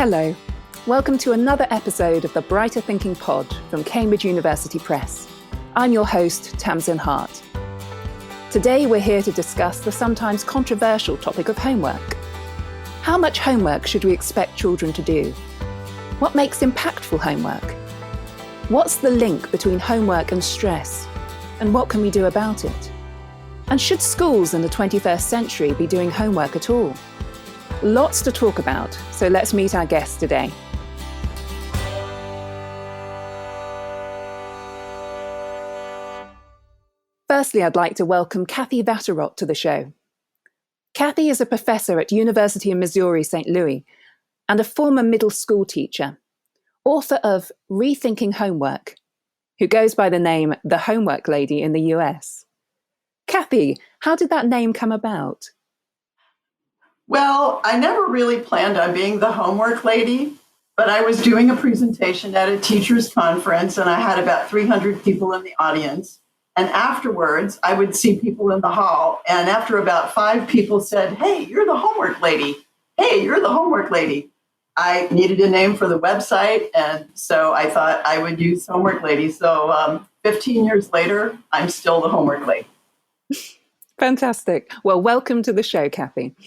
Hello, welcome to another episode of the Brighter Thinking Pod from Cambridge University Press. I'm your host, Tamsin Hart. Today we're here to discuss the sometimes controversial topic of homework. How much homework should we expect children to do? What makes impactful homework? What's the link between homework and stress? And what can we do about it? And should schools in the 21st century be doing homework at all? Lots to talk about, so let's meet our guests today. Firstly, I'd like to welcome Cathy Vatterott to the show. Cathy is a professor at University of Missouri, St. Louis, and a former middle school teacher, author of Rethinking Homework, who goes by the name The Homework Lady in the US. Cathy, how did that name come about? Well, I never really planned on being the homework lady, but I was doing a presentation at a teachers' conference and I had about 300 people in the audience. And afterwards, I would see people in the hall. And after about 5 people said, "Hey, you're the homework lady. Hey, you're the homework lady." I needed a name for the website. And so I thought I would use homework lady. So 15 years later, I'm still the homework lady. Fantastic. Well, welcome to the show, Cathy.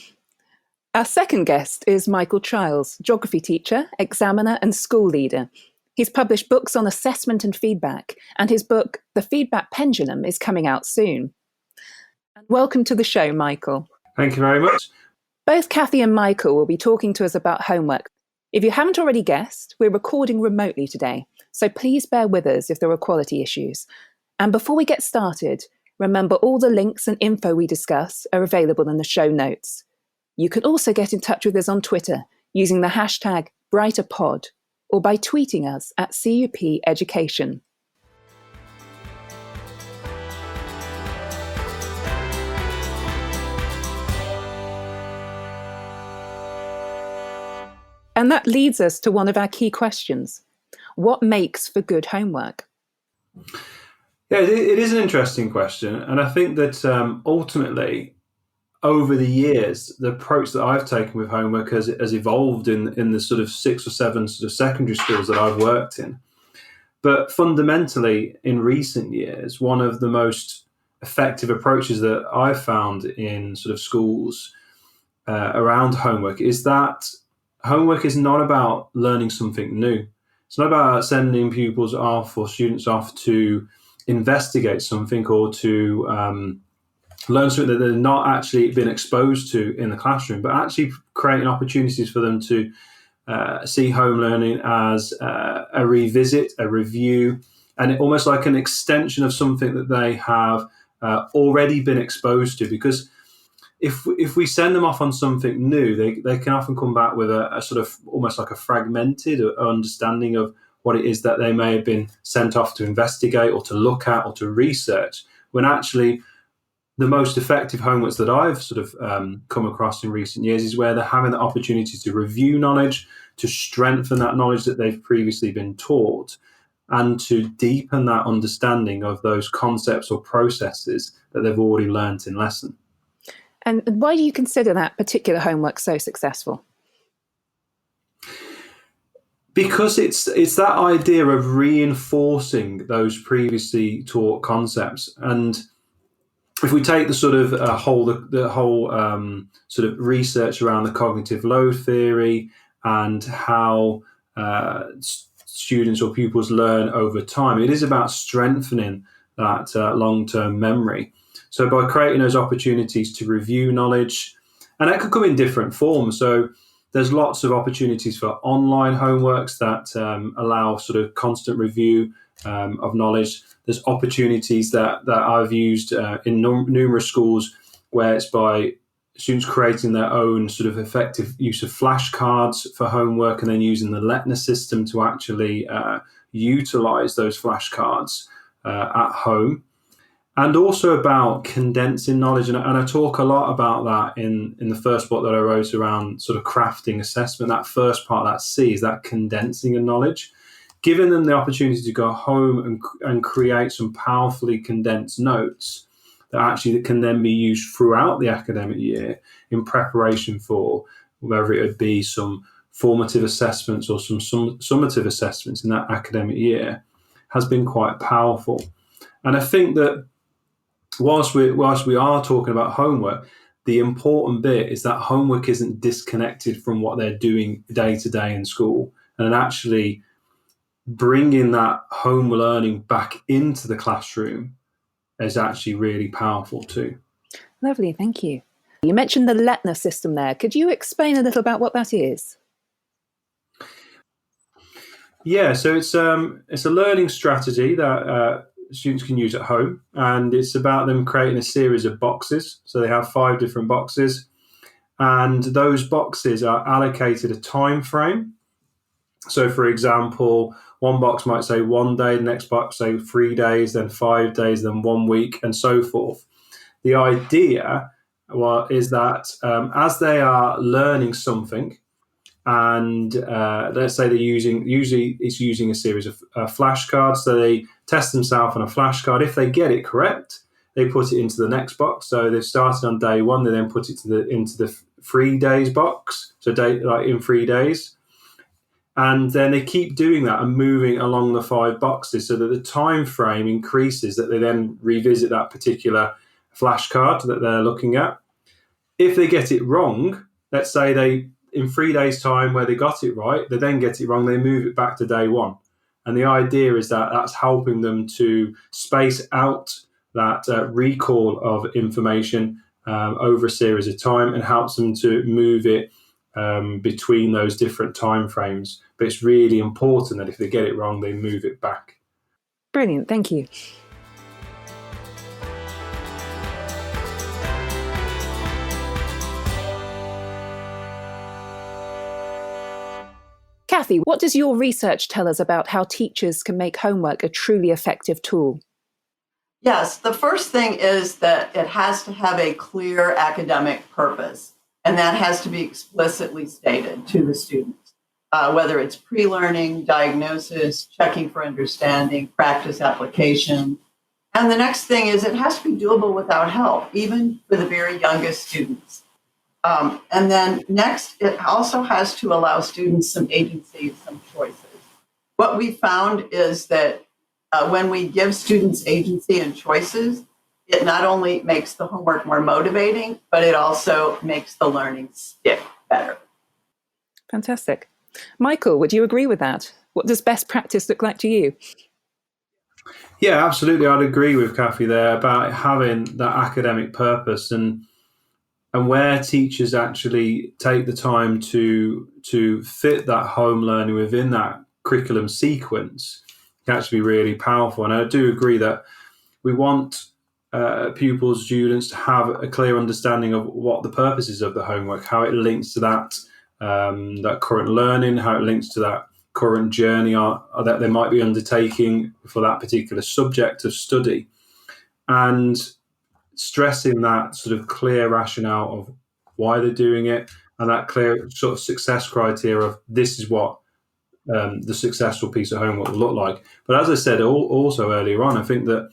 Our second guest is Michael Chiles, geography teacher, examiner, and school leader. He's published books on assessment and feedback, and his book, The Feedback Pendulum, is coming out soon. And welcome to the show, Michael. Thank you very much. Both Cathy and Michael will be talking to us about homework. If you haven't already guessed, we're recording remotely today, so please bear with us if there are quality issues. And before we get started, remember all the links and info we discuss are available in the show notes. You can also get in touch with us on Twitter using the hashtag BrighterPod or by tweeting us at CUP Education. And that leads us to one of our key questions. What makes for good homework? Yeah, it is an interesting question. And I think that ultimately, over the years, the approach that I've taken with homework has evolved in the sort of 6 or 7 sort of secondary schools that I've worked in. But fundamentally, in recent years, one of the most effective approaches that I've found in sort of schools around homework is that homework is not about learning something new. It's not about sending pupils off or students off to investigate something or to learn something that they've not actually been exposed to in the classroom, but actually creating opportunities for them to see home learning as a revisit, a review, and almost like an extension of something that they have already been exposed to. Because if we send them off on something new, they can often come back with a sort of almost like a fragmented understanding of what it is that they may have been sent off to investigate or to look at or to research, when actually the most effective homeworks that I've sort of come across in recent years is where they're having the opportunity to review knowledge, to strengthen that knowledge that they've previously been taught, and to deepen that understanding of those concepts or processes that they've already learnt in lesson. And why do you consider that particular homework so successful? Because it's that idea of reinforcing those previously taught concepts. And if we take the sort of whole sort of research around the cognitive load theory and how students or pupils learn over time, it is about strengthening that long-term memory. So by creating those opportunities to review knowledge, and that could come in different forms. So there's lots of opportunities for online homeworks that allow sort of constant review of knowledge. There's opportunities that I've used in numerous schools where it's by students creating their own sort of effective use of flashcards for homework and then using the Letner system to actually utilize those flashcards at home. And also about condensing knowledge. And I talk a lot about that in the first book that I wrote around sort of crafting assessment. That first part, that C, is that condensing of knowledge. Giving them the opportunity to go home and create some powerfully condensed notes that can then be used throughout the academic year in preparation for whether it would be some formative assessments or some summative assessments in that academic year has been quite powerful. And I think that whilst we are talking about homework, the important bit is that homework isn't disconnected from what they're doing day to day in school, and actually bringing that home learning back into the classroom is actually really powerful too. Lovely, thank you. You mentioned the Lettner system there. Could you explain a little about what that is? Yeah, so it's a learning strategy that students can use at home, and it's about them creating a series of boxes. So they have 5 different boxes, and those boxes are allocated a time frame. So, for example, one box might say 1 day, the next box say 3 days, then 5 days, then 1 week, and so forth. The idea is that as they are learning something, and let's say they're usually it's using a series of flashcards, so they test themselves on a flashcard. If they get it correct, they put it into the next box. So they've started on day 1, they then put it into the 3 days box, so like in 3 days. And then they keep doing that and moving along the 5 boxes so that the time frame increases, that they then revisit that particular flashcard that they're looking at. If they get it wrong, let's say they, in 3 days' time where they got it right, they then get it wrong, they move it back to day 1. And the idea is that that's helping them to space out that recall of information over a series of time, and helps them to move it between those different time frames. But it's really important that if they get it wrong, they move it back. Brilliant, thank you. Cathy, what does your research tell us about how teachers can make homework a truly effective tool? Yes, the first thing is that it has to have a clear academic purpose, and that has to be explicitly stated to the students, whether it's pre-learning, diagnosis, checking for understanding, practice application. And the next thing is it has to be doable without help, even for the very youngest students. And then next, it also has to allow students some agency, some choices. What we found is that when we give students agency and choices, it not only makes the homework more motivating, but it also makes the learning stick better. Fantastic. Michael, would you agree with that? What does best practice look like to you? Yeah, absolutely. I'd agree with Cathy there about having that academic purpose, and where teachers actually take the time to fit that home learning within that curriculum sequence can actually be really powerful. And I do agree that we want pupils, students to have a clear understanding of what the purpose is of the homework, how it links to that current learning, how it links to that current journey that they might be undertaking for that particular subject of study, and stressing that sort of clear rationale of why they're doing it, and that clear sort of success criteria of this is what the successful piece of homework will look like. But as I said also earlier on, I think that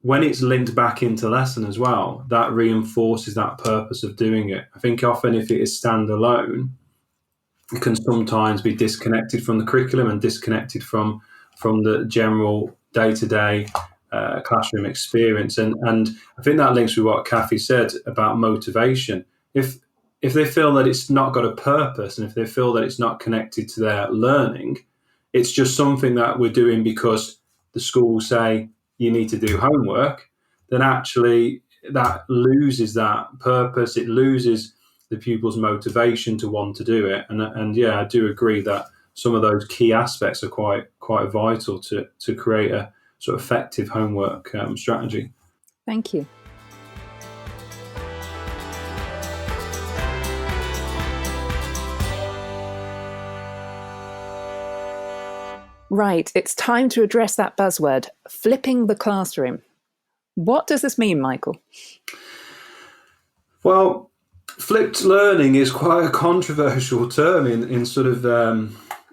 when it's linked back into lesson as well, that reinforces that purpose of doing it. I think often if it is standalone, it can sometimes be disconnected from the curriculum and disconnected from the general day-to-day classroom experience. And I think that links with what Cathy said about motivation. If they feel that it's not got a purpose, and if they feel that it's not connected to their learning, it's just something that we're doing because the school say you need to do homework, then actually that loses that purpose. It loses the pupil's motivation to want to do it. And yeah, I do agree that some of those key aspects are quite vital to create a sort of effective homework strategy. Thank you. Right, it's time to address that buzzword, flipping the classroom. What does this mean, Michael? Well, flipped learning is quite a controversial term in sort of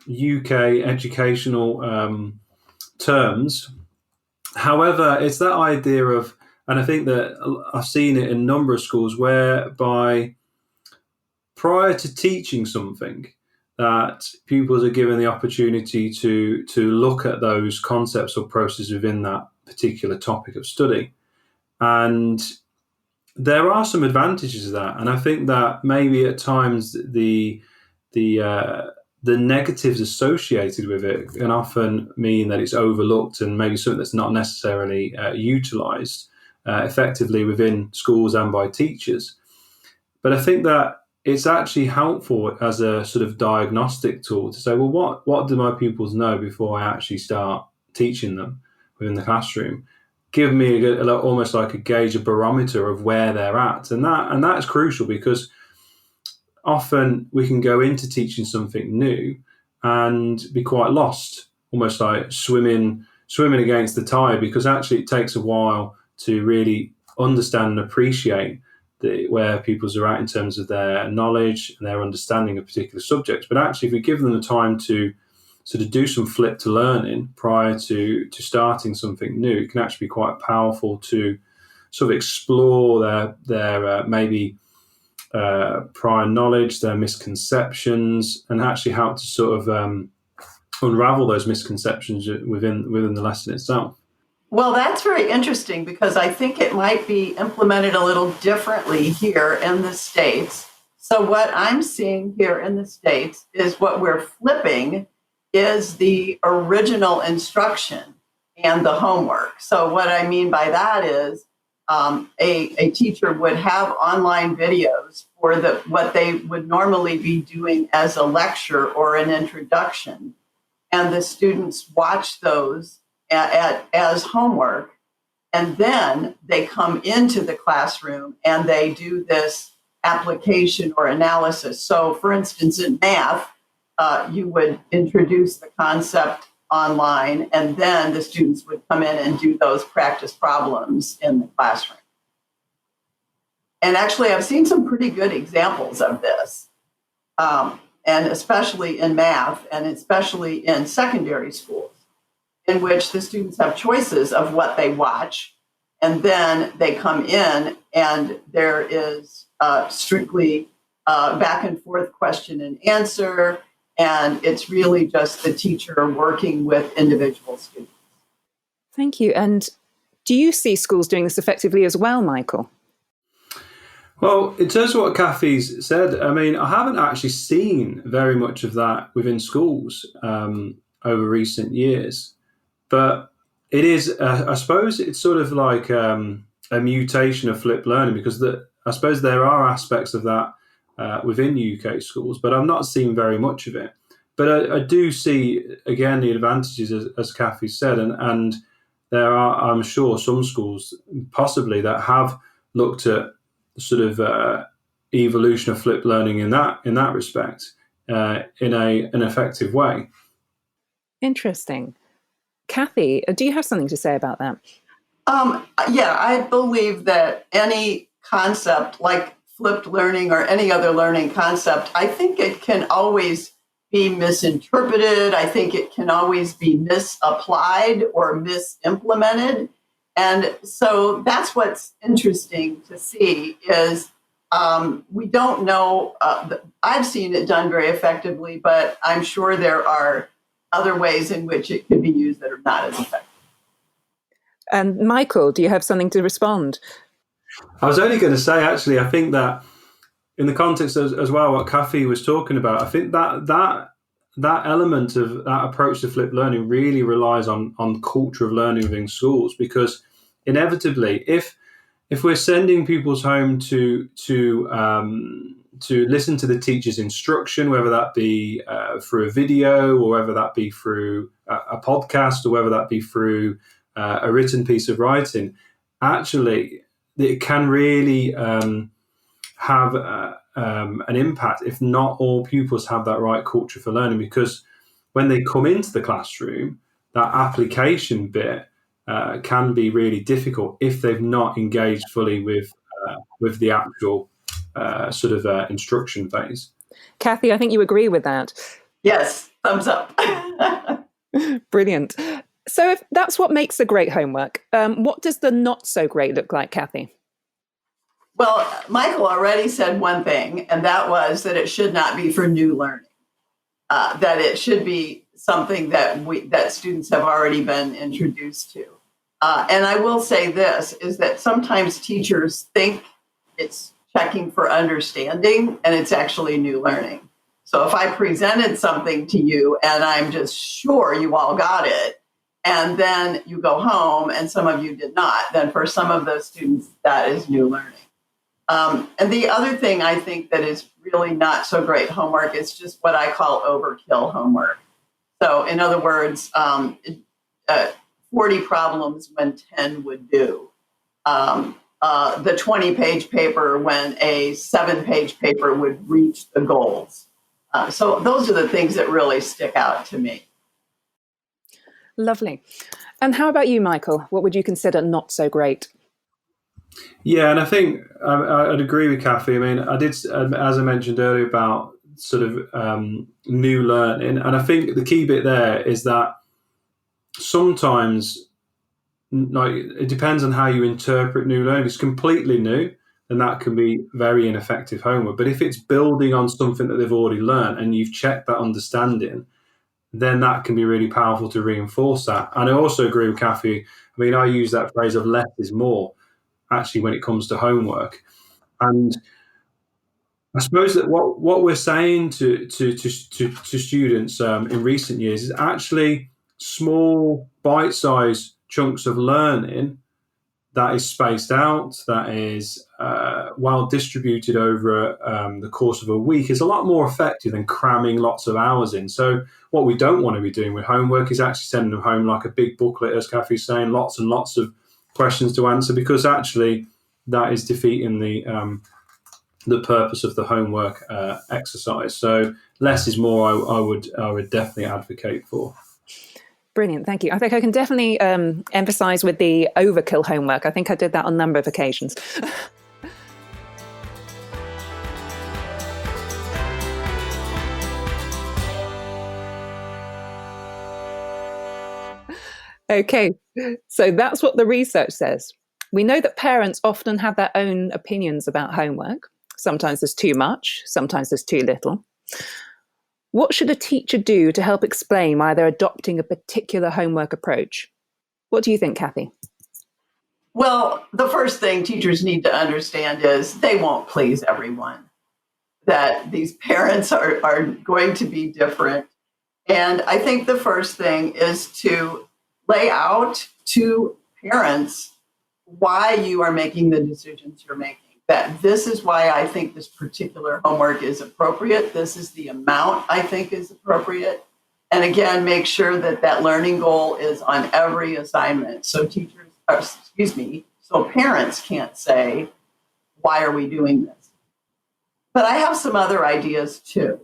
UK educational terms. However, it's that idea of, and I think that I've seen it in a number of schools, whereby prior to teaching something, that pupils are given the opportunity to look at those concepts or processes within that particular topic of study. And there are some advantages to that. And I think that maybe at times the negatives associated with it can often mean that it's overlooked and maybe something that's not necessarily utilised effectively within schools and by teachers. But I think that it's actually helpful as a sort of diagnostic tool to say, well, what do my pupils know before I actually start teaching them within the classroom? Give me almost like a gauge, a barometer of where they're at. And that is crucial, because often we can go into teaching something new and be quite lost, almost like swimming against the tide, because actually it takes a while to really understand and appreciate where pupils are at in terms of their knowledge and their understanding of particular subjects. But actually, if we give them the time to sort of do some flip to learning prior to starting something new, it can actually be quite powerful to sort of explore their maybe prior knowledge, their misconceptions, and actually help to sort of unravel those misconceptions within the lesson itself. Well, that's very interesting, because I think it might be implemented a little differently here in the States. So what I'm seeing here in the States is what we're flipping is the original instruction and the homework. So what I mean by that is a teacher would have online videos for what they would normally be doing as a lecture or an introduction, and the students watch those as homework, and then they come into the classroom and they do this application or analysis. So, for instance, in math, you would introduce the concept online, and then the students would come in and do those practice problems in the classroom. And actually, I've seen some pretty good examples of this, and especially in math, and especially in secondary schools, in which the students have choices of what they watch, and then they come in and there is strictly back and forth question and answer, and it's really just the teacher working with individual students. Thank you. And do you see schools doing this effectively as well, Michael? Well, in terms of what Cathy's said, I mean, I haven't actually seen very much of that within schools over recent years. But it is, I suppose, it's sort of like a mutation of flipped learning, because I suppose there are aspects of that within UK schools, but I've not seen very much of it. But I do see, again, the advantages, as Cathy said, and there are, I'm sure, some schools possibly that have looked at the sort of evolution of flipped learning in that respect in an effective way. Interesting. Cathy, do you have something to say about that? Yeah, I believe that any concept like flipped learning or any other learning concept, I think it can always be misinterpreted. I think it can always be misapplied or misimplemented. And so that's what's interesting to see is we don't know. I've seen it done very effectively, but I'm sure there are other ways in which it could be used that are not as effective. And Michael, do you have something to respond? I was only going to say, actually, I think that in the context as well, what Cathy was talking about, I think that element of that approach to flipped learning really relies on culture of learning within schools, because inevitably, if we're sending pupils home to listen to the teacher's instruction, whether that be through a video, or whether that be through a podcast, or whether that be through a written piece of writing, actually, it can really have an impact if not all pupils have that right culture for learning. Because when they come into the classroom, that application bit can be really difficult if they've not engaged fully with the actual sort of instruction phase. Cathy, I think you agree with that. Yes, thumbs up. Brilliant. So if that's what makes a great homework, what does the not so great look like, Cathy? Well, Michael already said one thing, and that was that it should not be for new learning. that it should be something that students have already been introduced to. And I will say this, is that sometimes teachers think it's checking for understanding, and it's actually new learning. So if I presented something to you and I'm just sure you all got it, and then you go home and some of you did not, then for some of those students, that is new learning. And the other thing I think that is really not so great homework is just what I call overkill homework. So in other words, 40 problems when 10 would do. The 20-page paper when a 7-page paper would reach the goals. So those are the things that really stick out to me. Lovely. And how about you, Michael? What would you consider not so great? Yeah, and I think I'd agree with Cathy. I mean, I did, as I mentioned earlier, about sort of new learning. And I think the key bit there is that sometimes, like, it depends on how you interpret new learning. If it's completely new, then that can be very ineffective homework. But if it's building on something that they've already learned and you've checked that understanding, then that can be really powerful to reinforce that. And I also agree with Cathy. I mean, I use that phrase of less is more, actually, when it comes to homework. And I suppose that what we're saying to students in recent years is actually small, bite-sized chunks of learning that is spaced out, that is well distributed over the course of a week, is a lot more effective than cramming lots of hours in. So what we don't want to be doing with homework is actually sending them home like a big booklet, as Cathy's saying, lots and lots of questions to answer, because actually that is defeating the purpose of the homework exercise. So less is more. I would definitely advocate for. Brilliant, thank you. I think I can definitely emphasize with the overkill homework. I think I did that on a number of occasions. Okay, so that's what the research says. We know that parents often have their own opinions about homework. Sometimes there's too much, sometimes there's too little. What should a teacher do to help explain why they're adopting a particular homework approach? What do you think, Cathy? Well, the first thing teachers need to understand is they won't please everyone, that these parents are going to be different. And I think the first thing is to lay out to parents why you are making the decisions you're making. That this is why I think this particular homework is appropriate. This is the amount I think is appropriate. And again, make sure that that learning goal is on every assignment. So so parents can't say, why are we doing this? But I have some other ideas too.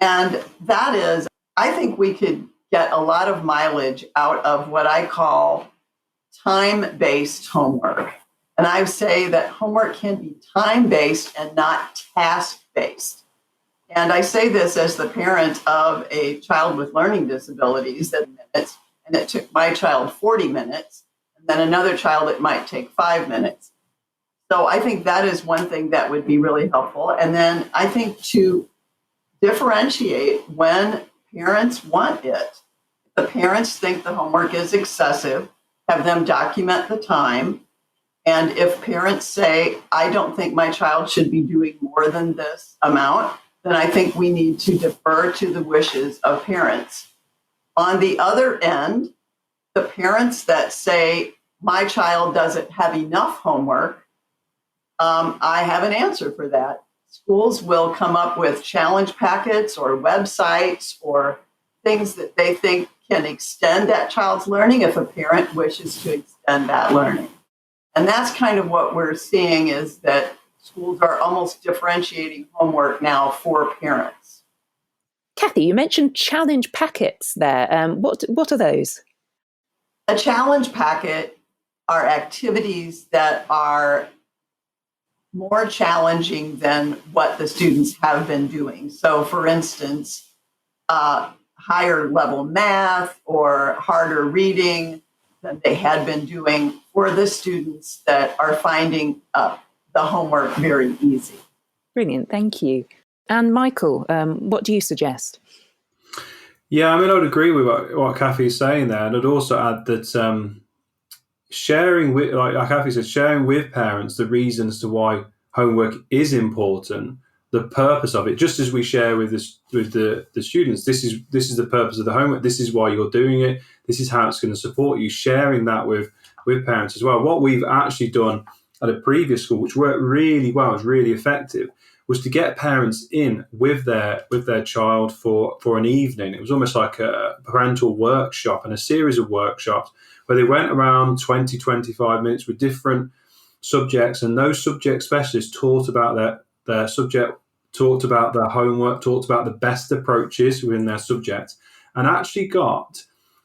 And that is, I think we could get a lot of mileage out of what I call time-based homework. And I say that homework can be time-based and not task-based. And I say this as the parent of a child with learning disabilities, and it took my child 40 minutes, and then another child it might take 5 minutes. So I think that is one thing that would be really helpful. And then I think to differentiate when parents want it. If the parents think the homework is excessive, have them document the time. And if parents say, I don't think my child should be doing more than this amount, then I think we need to defer to the wishes of parents. On the other end, the parents that say, my child doesn't have enough homework, I have an answer for that. Schools will come up with challenge packets or websites or things that they think can extend that child's learning if a parent wishes to extend that learning. And that's kind of what we're seeing, is that schools are almost differentiating homework now for parents. Cathy, you mentioned challenge packets there. What are those? A challenge packet are activities that are more challenging than what the students have been doing. So, for instance, higher level math or harder reading than they had been doing for the students that are finding the homework very easy. Brilliant, thank you. And Michael, what do you suggest? Yeah, I mean, I would agree with what Cathy is saying there, and I'd also add that sharing with, like Cathy said, sharing with parents the reasons to why homework is important, the purpose of it, just as we share with the students. This is the purpose of the homework. This is why you're doing it. This is how it's going to support you. Sharing that with parents as well. What we've actually done at a previous school, which worked really well, was really effective, was to get parents in with their child for an evening. It was almost like a parental workshop and a series of workshops where they went around 20, 25 minutes with different subjects, and those subject specialists taught about their subject, talked about their homework, talked about the best approaches within their subject, and actually got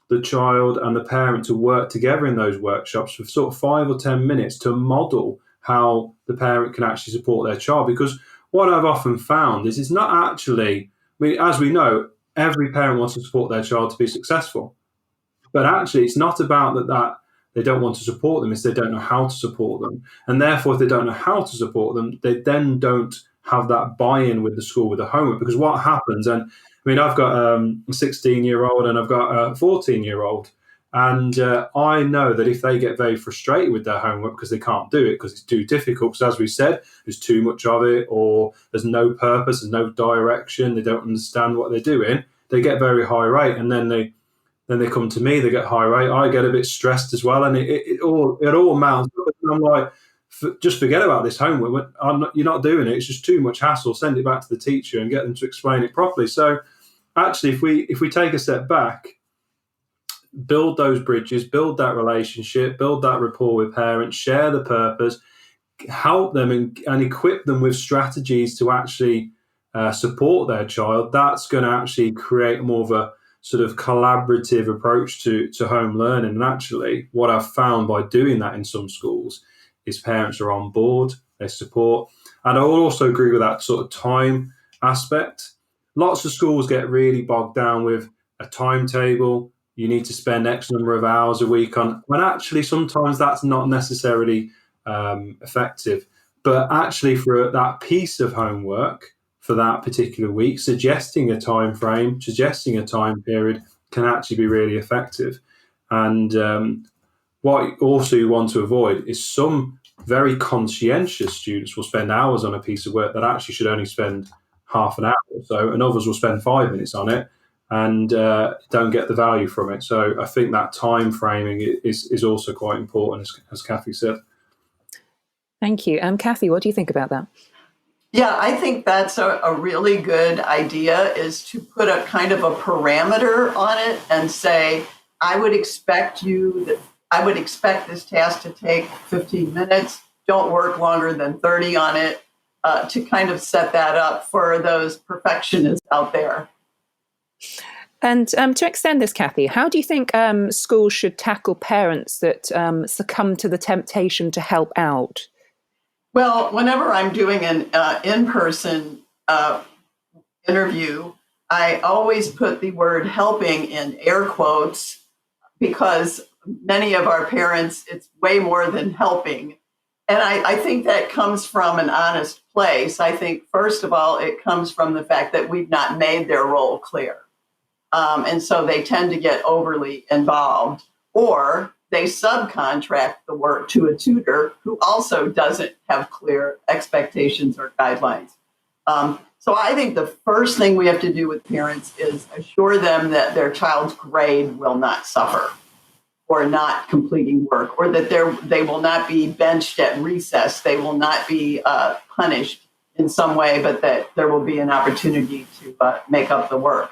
the child and the parent to work together in those workshops for sort of 5 or 10 minutes to model how the parent can actually support their child. Because what I've often found is it's not actually, I mean, as we know, every parent wants to support their child to be successful. But actually, it's not about that they don't want to support them, it's they don't know how to support them. And therefore, if they don't know how to support them, they then don't have that buy-in with the school, with the homework. Because what happens, and I mean, I've got a 16-year-old and I've got a 14-year-old. And I know that if they get very frustrated with their homework because they can't do it, because it's too difficult, because as we said, there's too much of it, or there's no purpose, there's no direction, they don't understand what they're doing, they get very high rate. And then they come to me, they get high rate. I get a bit stressed as well, and it all mounts up. And I'm like, just forget about this homework. You're not doing it. It's just too much hassle. Send it back to the teacher and get them to explain it properly. So actually, if we take a step back, build those bridges, build that relationship, build that rapport with parents, share the purpose, help them and equip them with strategies to actually support their child, that's going to actually create more of a sort of collaborative approach to home learning. And actually, what I've found by doing that in some schools is parents are on board, they support. And I will also agree with that sort of time aspect. Lots of schools get really bogged down with a timetable. You need to spend X number of hours a week on, when actually sometimes that's not necessarily effective. But actually, for that piece of homework, for that particular week, suggesting a time frame, suggesting a time period can actually be really effective. And what also you want to avoid is some very conscientious students will spend hours on a piece of work that actually should only spend half an hour or so, and others will spend 5 minutes on it and don't get the value from it. So I think that time framing is also quite important, as Cathy said. Thank you. Cathy, what do you think about that? Yeah, I think that's a really good idea, is to put a kind of a parameter on it and say, I would expect this task to take 15 minutes. Don't work longer than 30 on it, to kind of set that up for those perfectionists out there. And to extend this, Cathy, how do you think schools should tackle parents that succumb to the temptation to help out? Well, whenever I'm doing an in-person interview, I always put the word helping in air quotes, because many of our parents, it's way more than helping. And I think that comes from an honest place. I think, first of all, it comes from the fact that we've not made their role clear. And so they tend to get overly involved, or they subcontract the work to a tutor who also doesn't have clear expectations or guidelines. So I think the first thing we have to do with parents is assure them that their child's grade will not suffer for not completing work, or that they will not be benched at recess. They will not be punished in some way, but that there will be an opportunity to make up the work.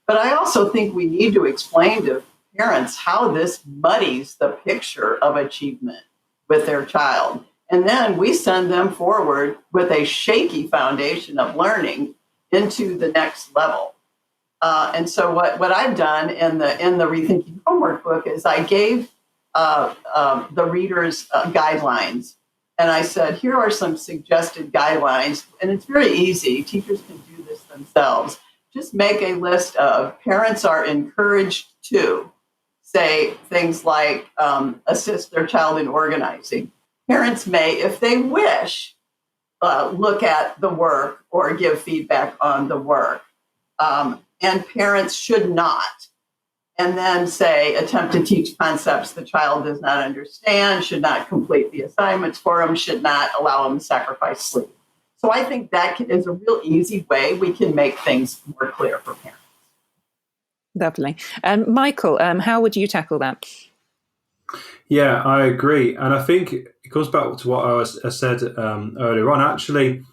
But I also think we need to explain to parents how this muddies the picture of achievement with their child. And then we send them forward with a shaky foundation of learning into the next level. And so what I've done in the Rethinking Homework book is I gave the readers guidelines. And I said, here are some suggested guidelines. And it's very easy. Teachers can do this themselves. Just make a list of parents are encouraged to say things like assist their child in organizing. Parents may, if they wish, look at the work or give feedback on the work. and parents should not, and then say attempt to teach concepts the child does not understand, should not complete the assignments for them, should not allow them to sacrifice sleep. So I think that is a real easy way we can make things more clear for parents. Lovely. Michael, how would you tackle that? Yeah, I agree. And I think it goes back to what I said earlier on, actually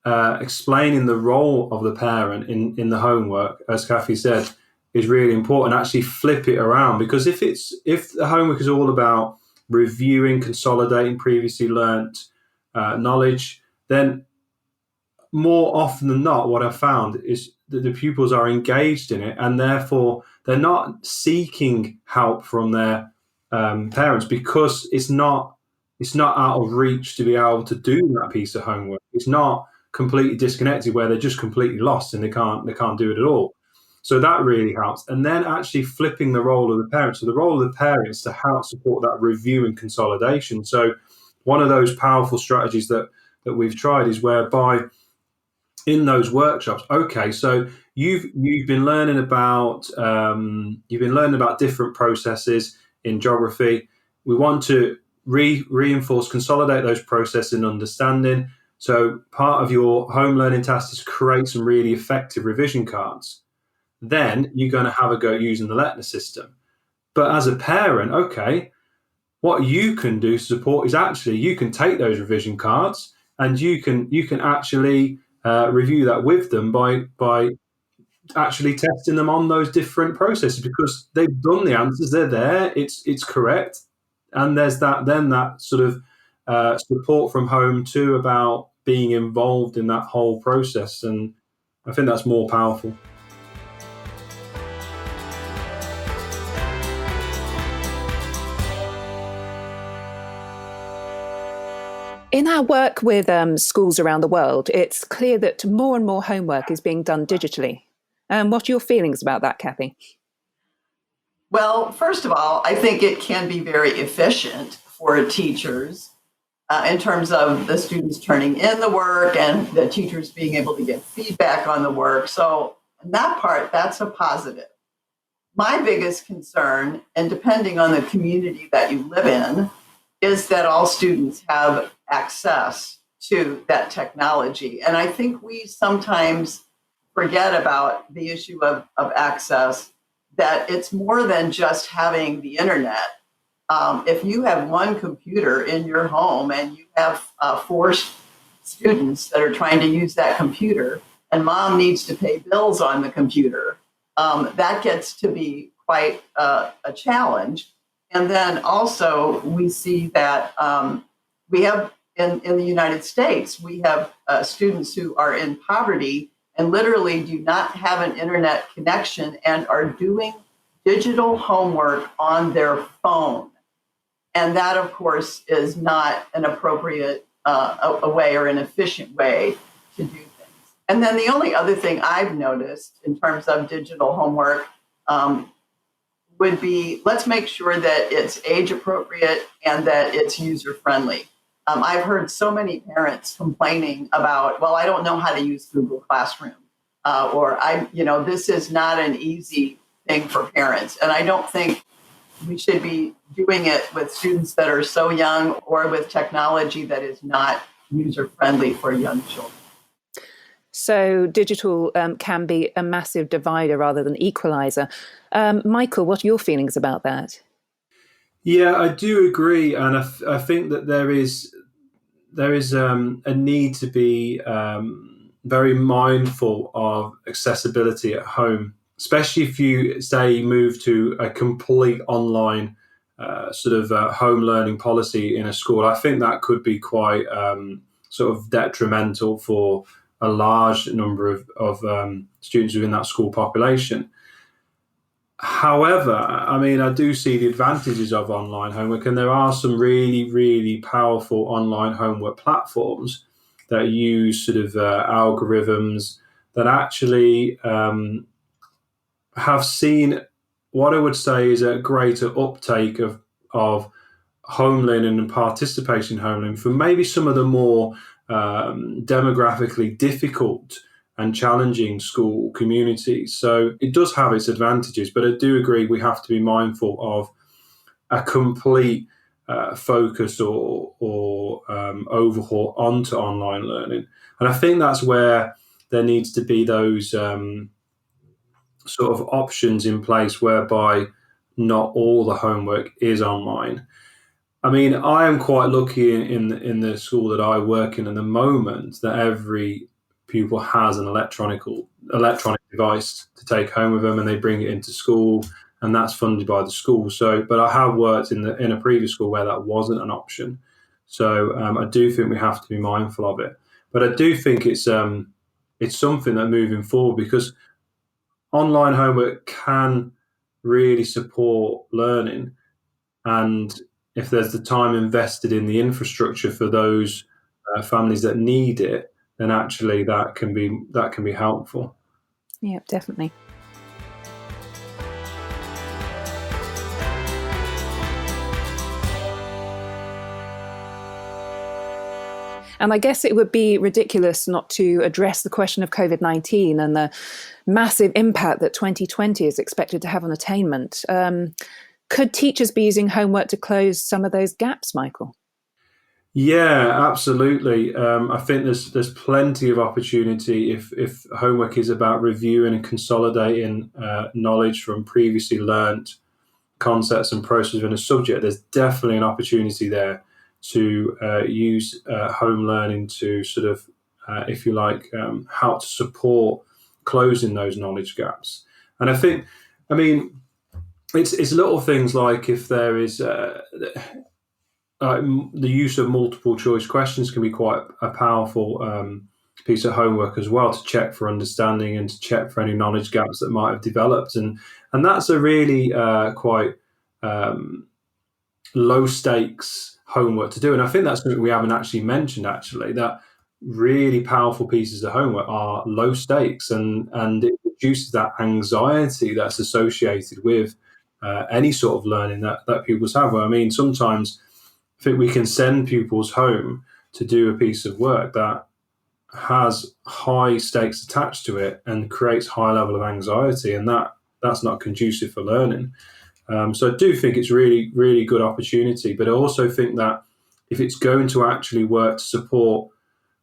explaining the role of the parent in the homework, as Cathy said, is really important. Actually flip it around, because if the homework is all about reviewing, consolidating previously learnt knowledge, then more often than not, what I've found is that the pupils are engaged in it, and therefore they're not seeking help from their parents, because it's not out of reach to be able to do that piece of homework. It's not completely disconnected where they're just completely lost and they can't do it at all. So that really helps. And then actually flipping the role of the parents. So the role of the parents to help support that review and consolidation. So one of those powerful strategies that we've tried is whereby in those workshops, okay, so you've been learning about different processes in geography. We want to reinforce, consolidate those processes and understanding. So part of your home learning task is create some really effective revision cards. Then you're going to have a go using the Lettner system. But as a parent, okay, what you can do to support is actually you can take those revision cards and you can actually review that with them by actually testing them on those different processes, because they've done the answers, they're there, it's correct, and there's that sort of support from home too about being involved in that whole process, and I think that's more powerful. In our work with schools around the world, it's clear that more and more homework is being done digitally. What are your feelings about that, Cathy? Well, first of all, I think it can be very efficient for teachers in terms of the students turning in the work and the teachers being able to get feedback on the work. So in that part, that's a positive. My biggest concern, and depending on the community that you live in, is that all students have access to that technology. And I think we sometimes forget about the issue of access, that it's more than just having the internet. If you have one computer in your home and you have 4 students that are trying to use that computer, and mom needs to pay bills on the computer, that gets to be quite a challenge. And then also we see that we have in the United States, we have students who are in poverty and literally do not have an internet connection and are doing digital homework on their phone. And that, of course, is not an appropriate a way or an efficient way to do things. And then the only other thing I've noticed in terms of digital homework would be, let's make sure that it's age appropriate and that it's user friendly. I've heard so many parents complaining about, well, I don't know how to use Google Classroom, or this is not an easy thing for parents. And I don't think we should be doing it with students that are so young or with technology that is not user friendly for young children. So digital can be a massive divider rather than equalizer. Michael, what are your feelings about that? Yeah, I do agree, and I think that there is a need to be very mindful of accessibility at home, especially if you say move to a complete online home learning policy in a school. I think that could be quite sort of detrimental for a large number of students within that school population. However, I mean, I do see the advantages of online homework, and there are some really, really powerful online homework platforms that use sort of algorithms that actually have seen what I would say is a greater uptake of home learning and participation in home learning for maybe some of the more demographically difficult and challenging school communities. So it does have its advantages, but I do agree we have to be mindful of a complete focus or overhaul onto online learning. And I think that's where there needs to be those sort of options in place whereby not all the homework is online. I mean, I am quite lucky in the school that I work in at the moment that every pupil has an electronic device to take home with them, and they bring it into school, and that's funded by the school. So, but I have worked in a previous school where that wasn't an option. So I do think we have to be mindful of it. But I do think it's something that moving forward, because online homework can really support learning, and if there's the time invested in the infrastructure for those families that need it, then actually that can be helpful. Yeah, definitely. And I guess it would be ridiculous not to address the question of COVID-19 and the massive impact that 2020 is expected to have on attainment. Could teachers be using homework to close some of those gaps, Michael? Yeah, absolutely. I think there's plenty of opportunity if homework is about reviewing and consolidating knowledge from previously learnt concepts and processes in a subject. There's definitely an opportunity there to use home learning to sort of, if you like, help to support closing those knowledge gaps. And I think, I mean, it's little things like if there is the use of multiple choice questions can be quite a powerful piece of homework as well, to check for understanding and to check for any knowledge gaps that might have developed. And that's a really quite low stakes homework to do. And I think that's something we haven't actually mentioned, actually, that really powerful pieces of homework are low stakes, and it reduces that anxiety that's associated with any sort of learning that pupils have. I mean, sometimes I think we can send pupils home to do a piece of work that has high stakes attached to it and creates high level of anxiety, and that's not conducive for learning. So I do think it's really, really good opportunity, but I also think that if it's going to actually work to support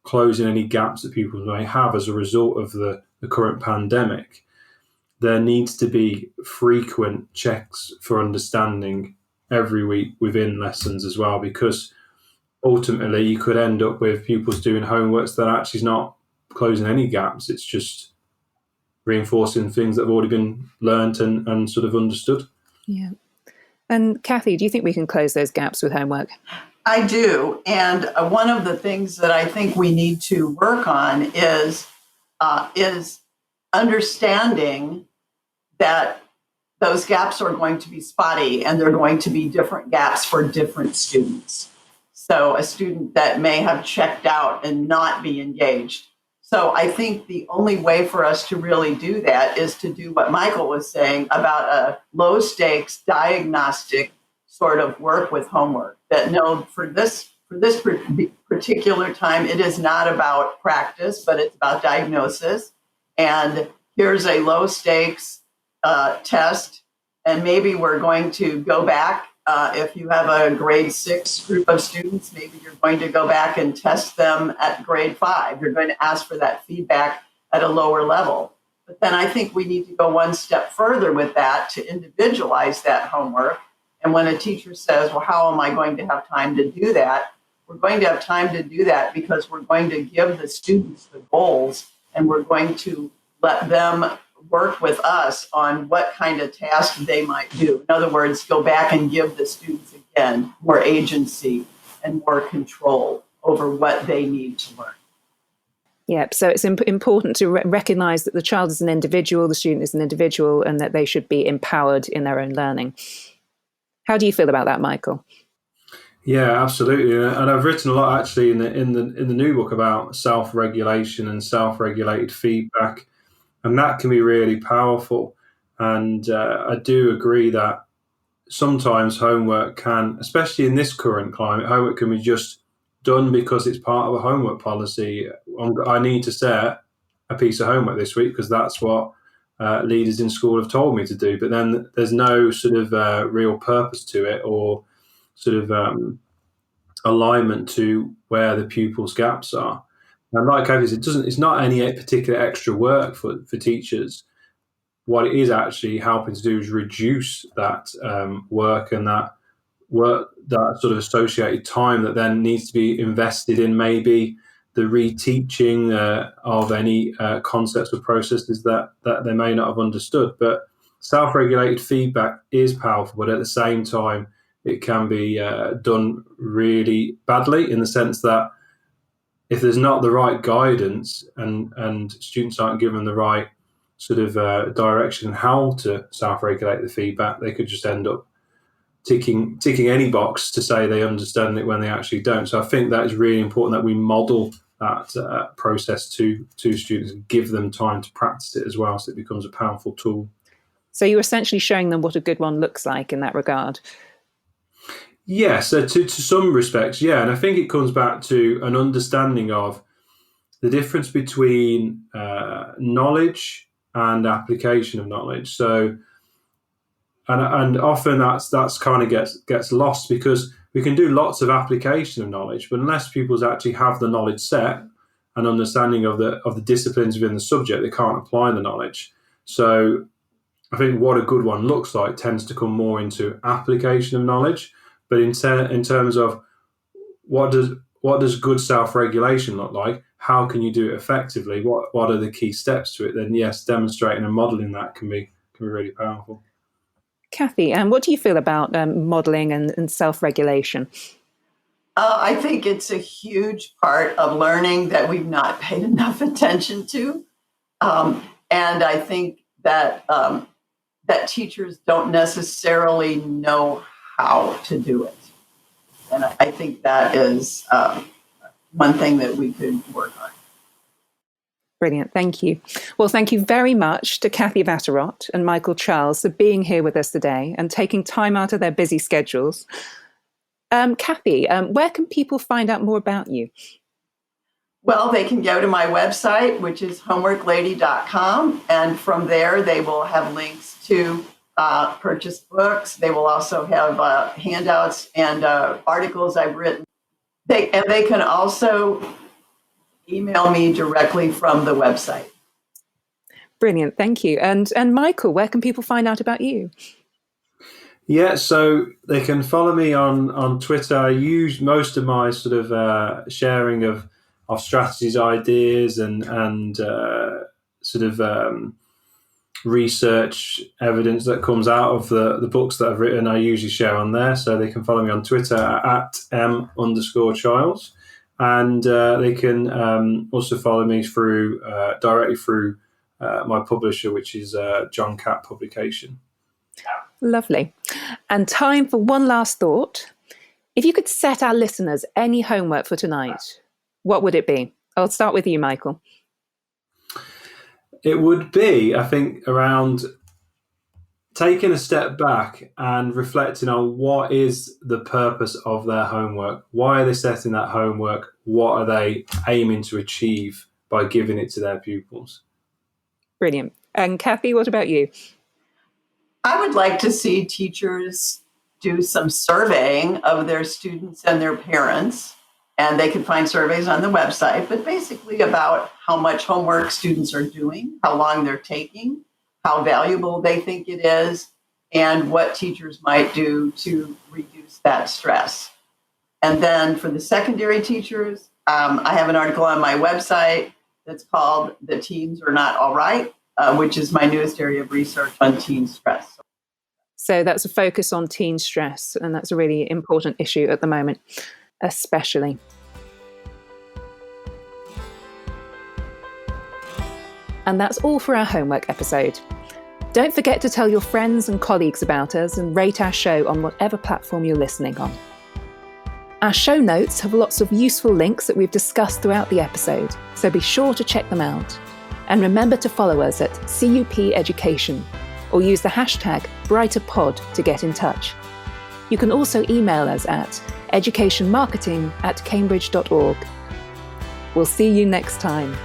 closing any gaps that people may have as a result of the current pandemic, there needs to be frequent checks for understanding every week within lessons as well, because ultimately you could end up with pupils doing homeworks that actually is not closing any gaps. It's just reinforcing things that have already been learnt and sort of understood. Yeah. And Cathy, do you think we can close those gaps with homework? I do. And one of the things that I think we need to work on is understanding that those gaps are going to be spotty, and they're going to be different gaps for different students. So a student that may have checked out and not be engaged. So I think the only way for us to really do that is to do what Michael was saying about a low stakes diagnostic sort of work with homework. That no, for this particular time, it is not about practice, but it's about diagnosis. And here's a low stakes test, and maybe we're going to go back. If you have a grade 6 group of students, maybe you're going to go back and test them at grade 5. You're going to ask for that feedback at a lower level. But then I think we need to go one step further with that to individualize that homework. And when a teacher says, well, how am I going to have time to do that? We're going to have time to do that because we're going to give the students the goals, and we're going to let them work with us on what kind of task they might do. In other words, go back and give the students, again, more agency and more control over what they need to learn. Yeah, so it's important to recognise that the child is an individual, the student is an individual, and that they should be empowered in their own learning. How do you feel about that, Michael? Yeah, absolutely. And I've written a lot actually in the new book about self-regulation and self-regulated feedback. And that can be really powerful. And I do agree that sometimes homework can, especially in this current climate, homework can be just done because it's part of a homework policy. I need to set a piece of homework this week because that's what leaders in school have told me to do. But then there's no sort of real purpose to it or sort of alignment to where the pupils' gaps are. And like Cathy said, it's not any particular extra work for teachers. What it is actually helping to do is reduce that work and that sort of associated time that then needs to be invested in maybe the reteaching of any concepts or processes that they may not have understood. But self-regulated feedback is powerful, but at the same time, it can be done really badly in the sense that if there's not the right guidance and students aren't given the right sort of direction how to self-regulate the feedback, they could just end up ticking any box to say they understand it when they actually don't. So I think that is really important that we model that process to students and give them time to practice it as well, so it becomes a powerful tool. So you're essentially showing them what a good one looks like in that regard. Yeah, so to some respects, yeah. And I think it comes back to an understanding of the difference between knowledge and application of knowledge. So, and often that's kind of gets lost because we can do lots of application of knowledge, but unless pupils actually have the knowledge set and understanding of the disciplines within the subject, they can't apply the knowledge. So I think what a good one looks like tends to come more into application of knowledge. But in terms of what does good self-regulation look like? How can you do it effectively? What are the key steps to it? Then yes, demonstrating and modelling that can be really powerful. Cathy, what do you feel about modelling and self-regulation? I think it's a huge part of learning that we've not paid enough attention to, and I think that that teachers don't necessarily know how to do it. And I think that is one thing that we could work on. Brilliant. Thank you. Well, thank you very much to Cathy Vatterott and Michael Chiles for being here with us today and taking time out of their busy schedules. Cathy, where can people find out more about you? Well, they can go to my website, which is homeworklady.com. And from there, they will have links to purchase books. They will also have handouts and articles I've written. They can also email me directly from the website. Brilliant, thank you. And Michael, where can people find out about you? Yeah, so they can follow me on Twitter. I use most of my sort of sharing of strategies, ideas, and sort of research evidence that comes out of the books that I've written. I usually share on there, so they can follow me on Twitter at @m_Chiles, and they can also follow me through directly through my publisher, which is John Catt Publication. Lovely. And time for one last thought. If you could set our listeners any homework for tonight, what would it be? I'll start with you, Michael. It would be, I think, around taking a step back and reflecting on what is the purpose of their homework. Why are they setting that homework? What are they aiming to achieve by giving it to their pupils? Brilliant. And Cathy, what about you? I would like to see teachers do some surveying of their students and their parents. And they can find surveys on the website, but basically about how much homework students are doing, how long they're taking, how valuable they think it is, and what teachers might do to reduce that stress. And then for the secondary teachers, I have an article on my website that's called "The Teens Are Not All Right," which is my newest area of research on teen stress. So that's a focus on teen stress, and that's a really important issue at the moment, especially. And that's all for our homework episode. Don't forget to tell your friends and colleagues about us and rate our show on whatever platform you're listening on. Our show notes have lots of useful links that we've discussed throughout the episode, so be sure to check them out. And remember to follow us at CUP Education or use the hashtag BrighterPod to get in touch. You can also email us at educationmarketing@cambridge.org. We'll see you next time.